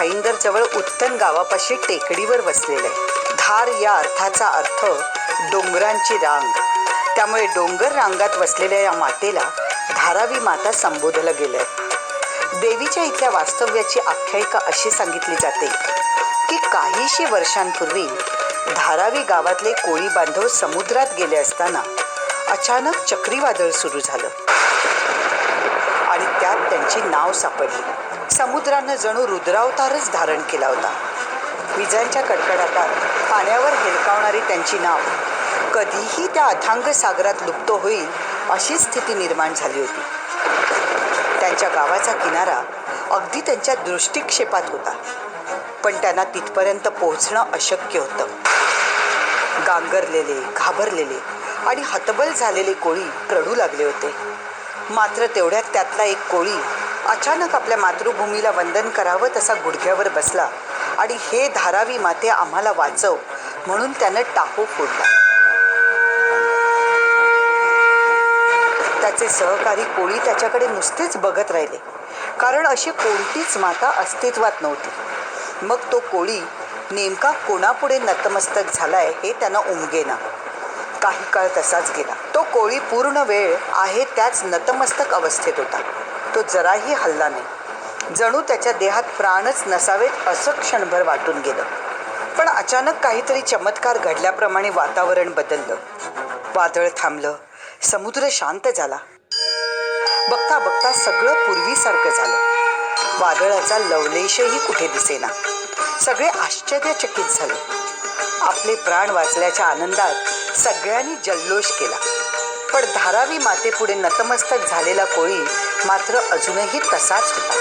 भाईंदर जवळ उत्तन गावापाशी टेकडीवर वसलेलं आहे. धार या अर्थाचा अर्थ डोंगरांची रांग, त्यामुळे डोंगर रांगात वसलेल्या या मातेला धारावी माता संबोधलं गेलंय. देवीच्या इथल्या वास्तव्याची आख्यायिका अशी सांगितली जाते की काहीशी वर्षांपूर्वी धारावी गावातले कोळी बांधव समुद्रात गेले असताना अचानक चक्रीवादळ सुरू झालं आणि त्यात त्यांची नाव सापडली. समुद्रानं जणू रुद्रावतारच धारण केला होता. विजांच्या कडकडाटात पाण्यावर हेलकावणारी त्यांची नाव कधीही त्या अथांग सागरात लुप्त होईल अशी स्थिती निर्माण झाली होती. त्यांच्या गावाचा किनारा अगदी त्यांच्या दृष्टिक्षेपात होता, पण त्यांना तिथपर्यंत पोहोचणं अशक्य होतं. गांगरलेले, घाबरलेले आणि हतबल झालेले कोळी रडू लागले होते. मात्र तेवढ्यात त्यातला एक कोळी अचानक आपल्या मातृभूमीला वंदन करावं तसा गुडघ्यावर बसला आणि हे धारावी माते आम्हाला वाचव म्हणून त्यानं टाहो फोडला. त्याचे सहकारी कोळी त्याच्याकडे नुसतेच बघत राहिले, कारण अशी कोणतीच माता अस्तित्वात नव्हती. मग तो कोळी नेमका कोणापुढे नतमस्तक झालाय हे त्यानं उमगेना. काही काळ तसाच गेला. तो कोळी पूर्ण वेळ आहे त्याच नतमस्तक अवस्थेत होता. तो जराही हलला नाही, जणू त्याच्या देहात प्राणच नसावेत असं क्षणभर वाटून गेलं. पण अचानक काहीतरी चमत्कार घडल्याप्रमाणे वातावरण बदललं. वादळ थांबलं, समुद्र शांत झाला. बघता बघता सगळं पूर्वीसारखं झालं. वादळाचा लवलेशही कुठे दिसेना. सगळे आश्चर्यचकित झाले. आपले प्राण वाचल्याच्या आनंदात सगळ्यांनी जल्लोष केला. पण धारावी मातेपुढे नतमस्तक झालेला कोळी मात्र अजूनही तसाच होता.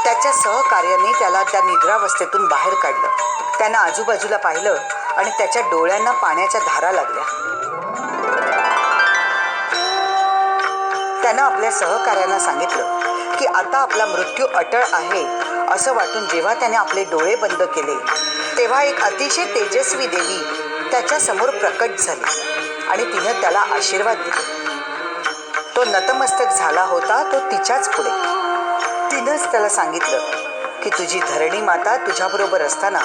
त्याच्या सहकार्याने त्याला त्या निद्रावस्थेतून बाहेर काढलं. त्यानं आजूबाजूला पाहिलं आणि त्याच्या डोळ्यांना पाण्याच्या धारा लागल्या. त्यानं आपल्या सहकार्यांना सांगितलं की आता आपला मृत्यू अटळ आहे असं वाटून जेव्हा त्याने आपले डोळे बंद केले तेव्हा एक अतिशय तेजस्वी देवी त्याच्यासमोर प्रकट झाली आणि तिनं त्याला आशीर्वाद दिला. तो नतमस्तक झाला होता तो तिच्याच पुढे. तिनंच त्याला सांगितलं की तुझी धरणी माता तुझ्याबरोबर असताना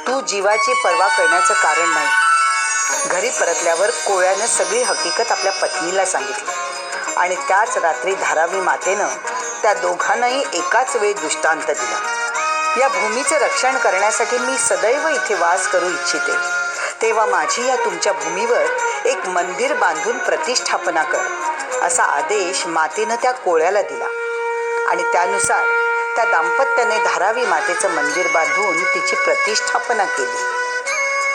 तू जीवाची पर्वा करण्याचं कारण नाही. घरी परतल्यावर कोळ्यानं सगळी हकीकत आपल्या पत्नीला सांगितली आणि त्याच रात्री धारावी मातेनं त्या दोघांनाही एकाच वेळी दृष्टांत दिला. या भूमीचं रक्षण करण्यासाठी मी सदैव इथे वास करू इच्छिते, तेव्हा माझी या तुमच्या भूमीवर एक मंदिर बांधून प्रतिष्ठापना कर असा आदेश मातेनं त्या कोळ्याला दिला आणि त्यानुसार त्या दाम्पत्याने धारावी मातेचं मंदिर बांधून तिची प्रतिष्ठापना केली.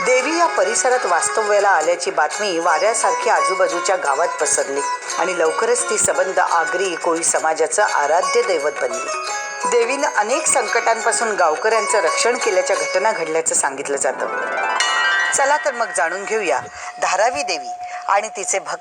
देवी या परिसरात वास्तव्याला आल्याची बातमी वाऱ्यासारखी आजूबाजूच्या गावात पसरली आणि लवकरच ती सबंध आगरी कोळी समाजाचं आराध्य दैवत बनली. देवीनं अनेक संकटांपासून गावकऱ्यांचं रक्षण केल्याच्या घटना घडल्याचं सांगितलं जातं. चला तर मग जाणून घेऊया धारावी देवी आणि तिचे भक्त